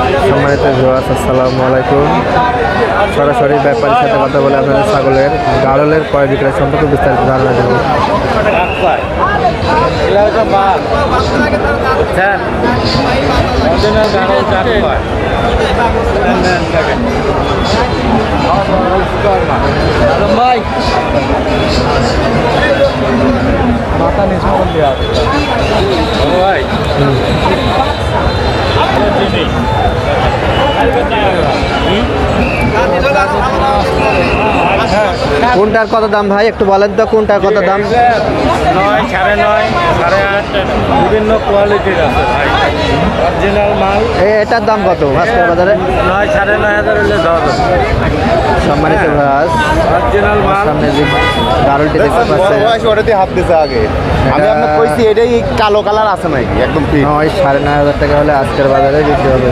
সম্মানিত ভিউয়ার্স, আসসালামু আলাইকুম। সরাসরি ব্যাপারীর সাথে কথা বলে আপনাদের ছাগলের গাড়লের ক্রয় বিক্রয় সম্পর্কে বিস্তারিত ধারণা দেব। মাথা নিচ দেওয়া ভাই কোনটার কত দাম ভাই, একটু বলেন তো কোনটার কত দাম? 9, 9.5, 8.5 বিভিন্ন কোয়ালিটির আছে ভাই। অরিজিনাল মাল। এটার দাম কত আজকের বাজারে? 9, 9.5 হলে দাও। সম্মানিত ভিউয়ার্স, অরিজিনাল মাল। সামনে যে গাড়লটি দেখতে পাচ্ছেন, ওটাতে হাত দিছে আগে। আমি আপনাকে কইছি এটাই কালো কালার আছে নাকি একদম ঠিক। 9, 9.5 টাকা হলে আজকের বাজারে বিক্রি হবে।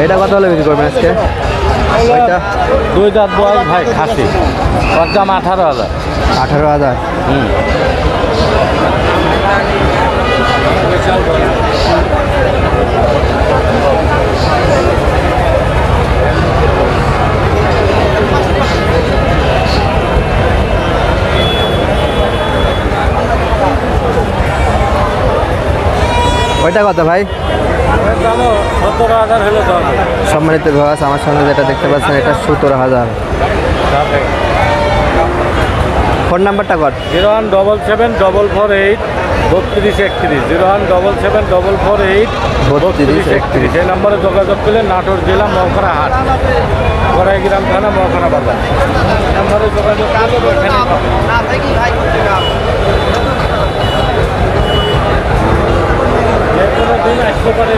এটা কত হলে বিক্রি করবেন আজকে? ওইটা 2 দাঁত বয়স ভাই, খাসি। ওর দাম 18,000। 18,000। ওইটা কত ভাই? 17,000 হলে দাও। সম্মানিত ভিউয়ার্স, আমার সামনে যেটা দেখতে পাচ্ছেন এটা 17,000। ফোন নাম্বারটা কর। 0177448 3231। 0177448 3231। এই নম্বরে যোগাযোগ করলে নাটোর জেলা মহকুমা হাট, গড়াইগ্রাম থানা, মহকুমা বাজার। এই নম্বরে যোগাযোগ করলে ওখানে পাবেন। যে কোনো দিন আসতে পারে।